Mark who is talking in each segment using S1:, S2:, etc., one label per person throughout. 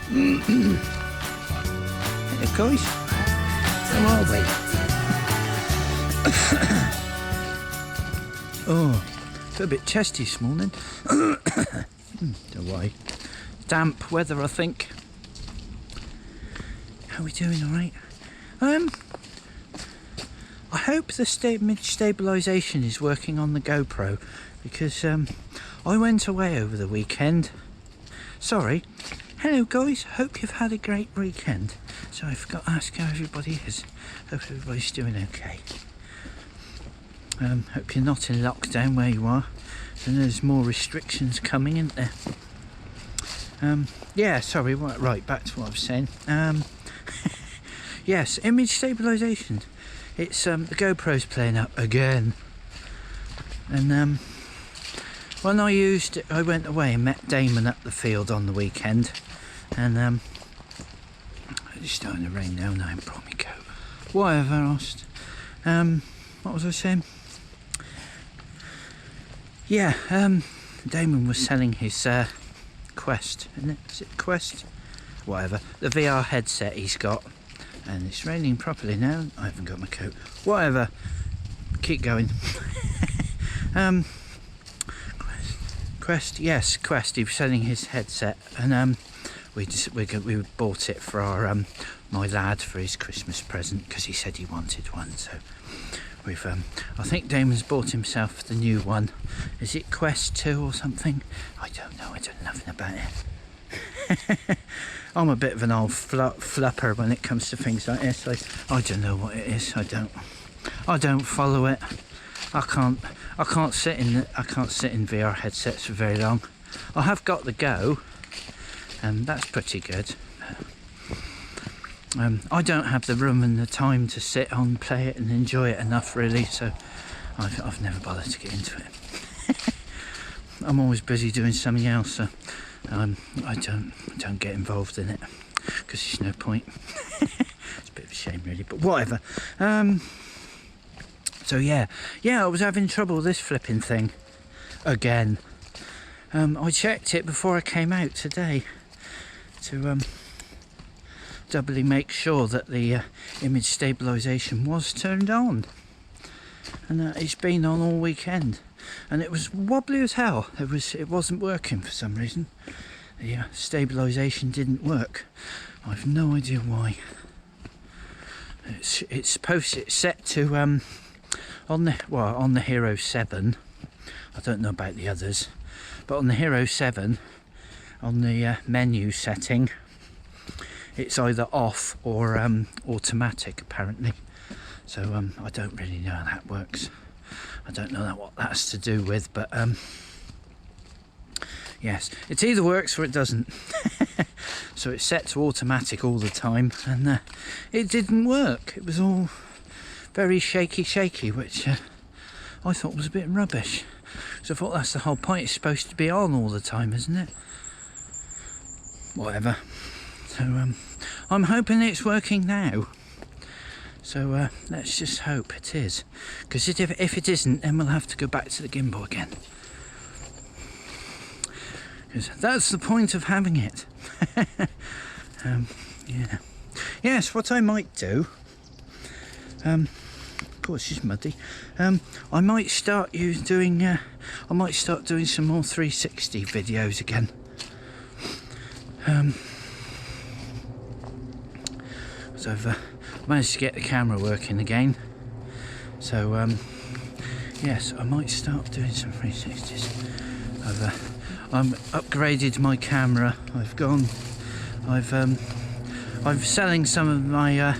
S1: Hey guys, how are we? Oh, feel a bit chesty this morning. Don't worry. Damp weather, I think. How are we doing? All right. I hope the image stabilisation is working on the GoPro, because I went away over the weekend. Sorry. Hello guys, hope you've had a great weekend. So I forgot to ask how everybody is. Hope everybody's doing okay. Hope you're not in lockdown where you are. And there's more restrictions coming, isn't there? Yeah, sorry, right, back to what I was saying. Yes, image stabilisation. It's the GoPro's playing up again. And when I used it, I went away and met Damon at the field on the weekend. And it's starting to rain now, and I haven't brought my coat. Whatever, asked. What was I saying? Yeah, Damon was selling his Quest, isn't it? Is it Quest? Whatever. The VR headset he's got. And it's raining properly now. I haven't got my coat. Whatever. Keep going. Quest, yes, Quest. He was selling his headset, and we bought it for our my lad for his Christmas present, because he said he wanted one. So we've I think Damon's bought himself the new one. Is it Quest 2 or something? I don't know. I don't know nothing about it. I'm a bit of an old flupper when it comes to things like this. I don't know what it is. I don't follow it. I can't sit in VR headsets for very long. I have got the Go, and that's pretty good. I don't have the room and the time to sit on, play it and enjoy it enough, really, so I've never bothered to get into it. I'm always busy doing something else, so I don't get involved in it, because there's no point. It's a bit of a shame, really, but whatever. So yeah, I was having trouble with this flipping thing again. I checked it before I came out today to doubly make sure that the image stabilisation was turned on, and it's been on all weekend, and it was wobbly as hell. It wasn't working for some reason. The stabilisation didn't work. I've no idea why. It's set to on the Hero 7. I don't know about the others, but on the Hero 7, on the menu setting, it's either off or automatic, apparently. So I don't really know how that works. I don't know what that's to do with, but yes, it either works or it doesn't. So it's set to automatic all the time, and it didn't work. It was all very shaky, which I thought was a bit rubbish. So I thought that's the whole point. It's supposed to be on all the time, isn't it? Whatever. So I'm hoping it's working now. So let's just hope it is, because if it isn't, then we'll have to go back to the gimbal again, because that's the point of having it. Yeah. Yes, what I might do, of course it's muddy, I might start doing some more 360 videos again. So I've managed to get the camera working again, so yes, I might start doing some 360s. I've upgraded my camera. I've selling some of my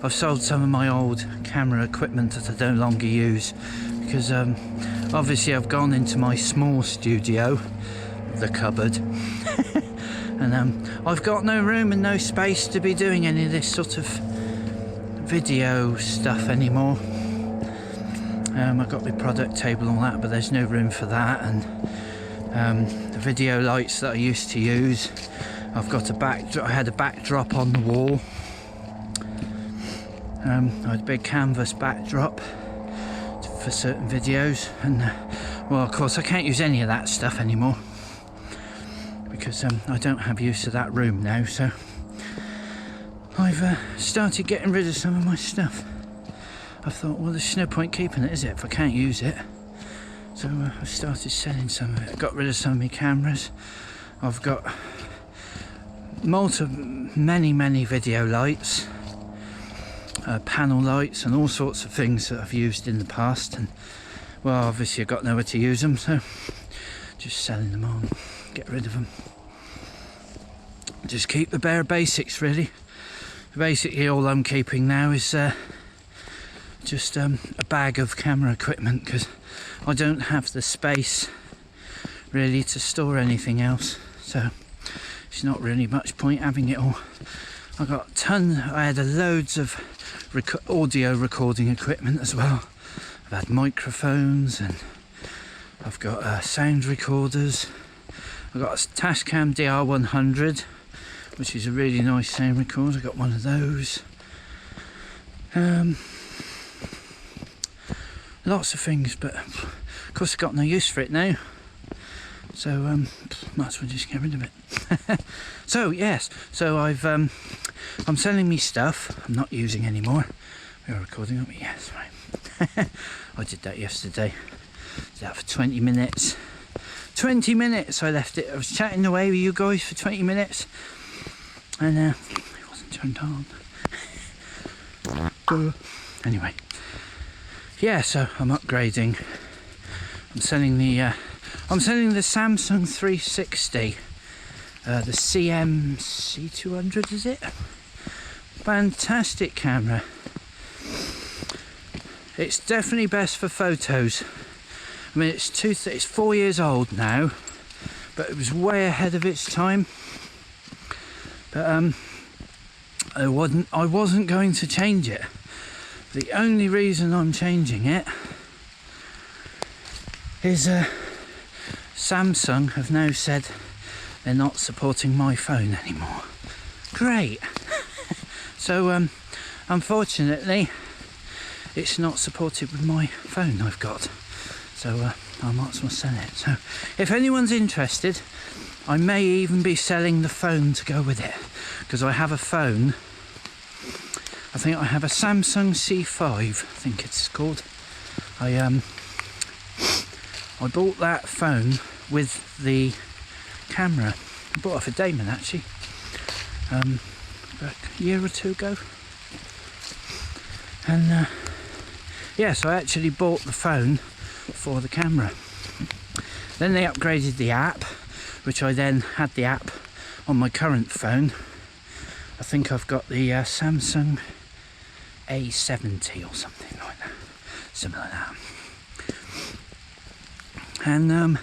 S1: I've sold some of my old camera equipment that I no longer use, because obviously I've gone into my small studio, the cupboard, and I've got no room and no space to be doing any of this sort of video stuff anymore. I've got my product table and all that, but there's no room for that, and the video lights that I used to use, I've got I had a backdrop on the wall. I had a big canvas backdrop for certain videos, and well, of course I can't use any of that stuff anymore, because I don't have use of that room now, so I've started getting rid of some of my stuff. I thought, well, there's no point keeping it, is it, if I can't use it? So I started selling some of it. I got rid of some of my cameras. I've got many video lights, panel lights, and all sorts of things that I've used in the past. And well, obviously I've got nowhere to use them, so just selling them on, get rid of them. Just keep the bare basics, really. Basically, all I'm keeping now is just a bag of camera equipment, because I don't have the space really to store anything else, so it's not really much point having it all. I had loads of audio recording equipment as well. I've had microphones, and I've got sound recorders. I've got a Tascam DR100, which is a really nice sound recorder. I got one of those. Lots of things, but of course I've got no use for it now, so might as well just get rid of it. So yes, so I'm selling me stuff I'm not using anymore. We are recording, aren't we? Yes, right. I did that yesterday. Did that for 20 minutes. 20 minutes I left it. I was chatting away with you guys for 20 minutes, and it wasn't turned on. Anyway, yeah, so I'm upgrading. I'm selling the Samsung 360, the CM-C200, is it? Fantastic camera. It's definitely best for photos. I mean, it's 4 years old now, but it was way ahead of its time. But I wasn't going to change it. The only reason I'm changing it is Samsung have now said they're not supporting my phone anymore. Great. So unfortunately it's not supported with my phone I've got, so I might as well sell it. So if anyone's interested, I may even be selling the phone to go with it, because I have a phone. I think I have a Samsung C5, I think it's called. I bought that phone with the camera. I bought it for Damon, actually, about a year or two ago. And yes, I actually bought the phone for the camera. Then they upgraded the app, which I then had the app on my current phone. I think I've got the Samsung A70 or something like that, something like that. And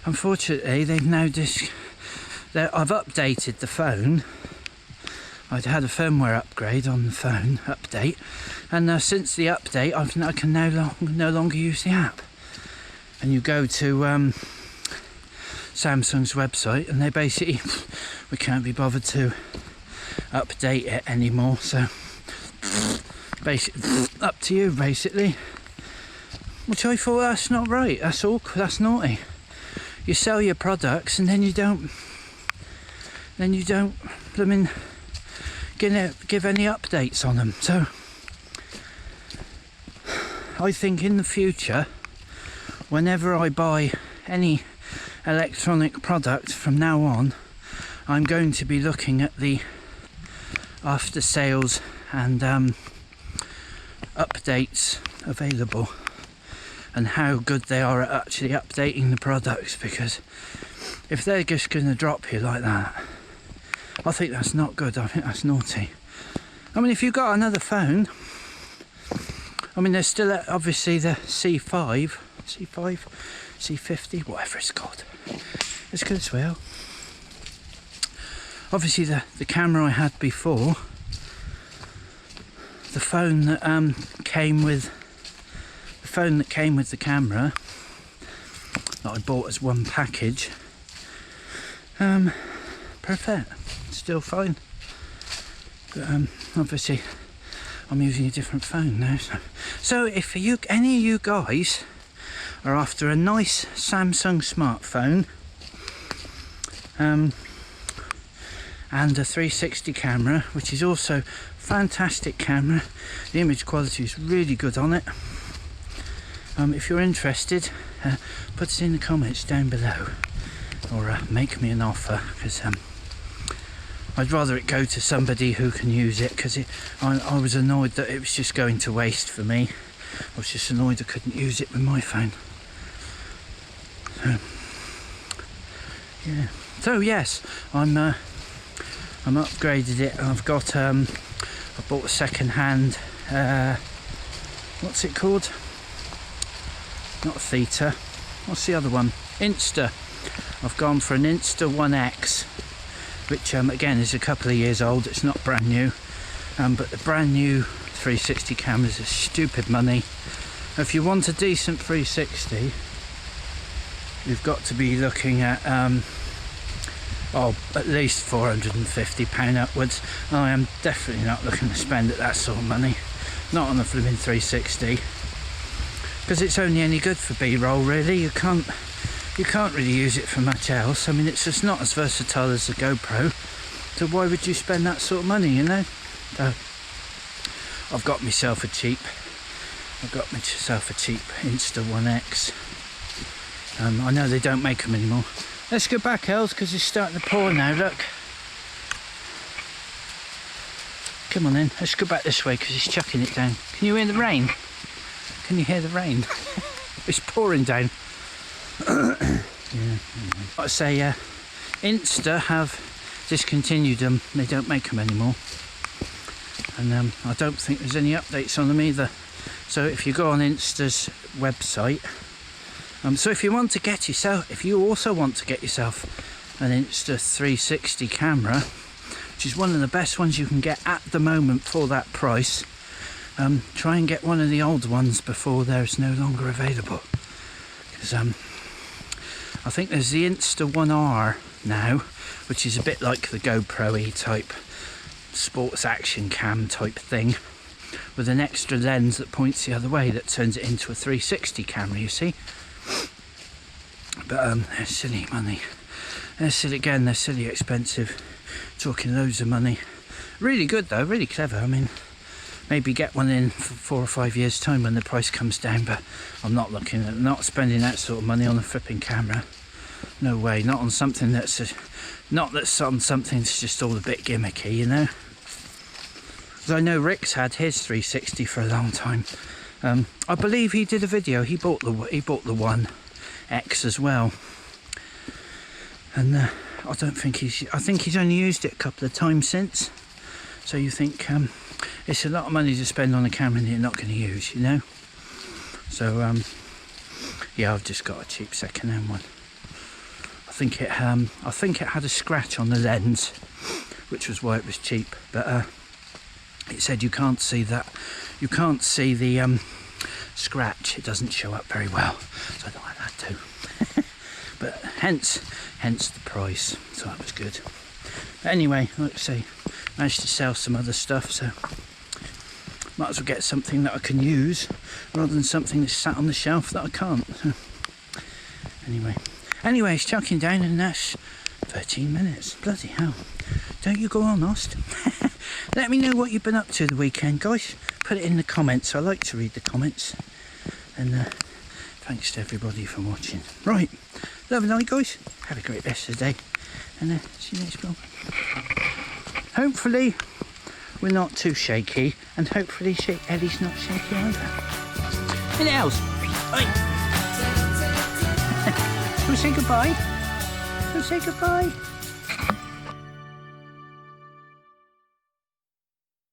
S1: unfortunately, they've now I've updated the phone. I'd had a firmware upgrade on the phone, and since the update, I can no longer use the app. And you go to Samsung's website, and they basically, we can't be bothered to update it anymore, so basically up to you, basically. Which I thought, that's not right, that's naughty. You sell your products and then you don't give any updates on them. So I think in the future, whenever I buy any electronic product from now on, I'm going to be looking at the after sales and updates available, and how good they are at actually updating the products, because if they're just going to drop you like that, I think that's not good. I think that's naughty. I mean, if you've got another phone, I mean, there's still obviously the C5, C50, whatever it's called. It's good as well. Obviously the camera I had before, the phone that came with the camera that I bought as one package, perfect, still fine. But obviously I'm using a different phone now. So if any of you guys are after a nice Samsung smartphone, and a 360 camera, which is also fantastic camera. The image quality is really good on it. If you're interested, put it in the comments down below, or make me an offer, because I'd rather it go to somebody who can use it, because I was annoyed that it was just going to waste for me. I was just annoyed I couldn't use it with my phone. So, yeah. So yes, I'm upgraded it. I've got I bought a second-hand. What's it called? Not a Theta. What's the other one? Insta. I've gone for an Insta 1X, which again is a couple of years old. It's not brand new, but the brand new 360 cameras are stupid money. If you want a decent 360, you've got to be looking at at least £450 upwards. I am definitely not looking to spend that sort of money, not on a flipping 360, because it's only any good for B-roll really. You can't really use it for much else. I mean, it's just not as versatile as a GoPro, so why would you spend that sort of money, you know? So I've got myself a cheap Insta 1X. I know they don't make them anymore. Let's go back, Els, because it's starting to pour now, look. Come on then, let's go back this way because it's chucking it down. Can you hear the rain? Can you hear the rain? It's pouring down. Yeah. Like I say, Insta have discontinued them. They don't make them anymore. And I don't think there's any updates on them either. So if you go on Insta's website, so if you also want to get yourself an Insta 360 camera, which is one of the best ones you can get at the moment for that price, try and get one of the old ones before there's no longer available. Because I think there's the Insta 1R now, which is a bit like the GoPro type sports action cam type thing, with an extra lens that points the other way that turns it into a 360 camera, you see. But they're silly money. They're silly expensive. Talking loads of money. Really good though, really clever. I mean, maybe get one in for 4 or 5 years time when the price comes down, but I'm not spending that sort of money on a flipping camera. No way, not on something that's something that's just all a bit gimmicky, you know. Because I know Rick's had his 360 for a long time. I believe he did a video. He bought the 1X as well, and I think he's only used it a couple of times since. So you think it's a lot of money to spend on a camera that you're not going to use, you know. So yeah, I've just got a cheap second-hand one. I think it had a scratch on the lens, which was why it was cheap. But it said you can't see the scratch. It doesn't show up very well, so I don't like that too. But hence the price. So that was good. But anyway, like I say, managed to sell some other stuff, so might as well get something that I can use rather than something that's sat on the shelf that I can't. So, anyway, it's chucking down, and that's 13 minutes. Bloody hell. Don't you go on, Ost. Let me know what you've been up to the weekend, guys. Put it in the comments. I like to read the comments. And thanks to everybody for watching. Right, love and light, guys. Have a great rest of the day, and see you next vlog. Hopefully we're not too shaky, and hopefully Ellie's not shaky either. And else, right. Shall we say goodbye?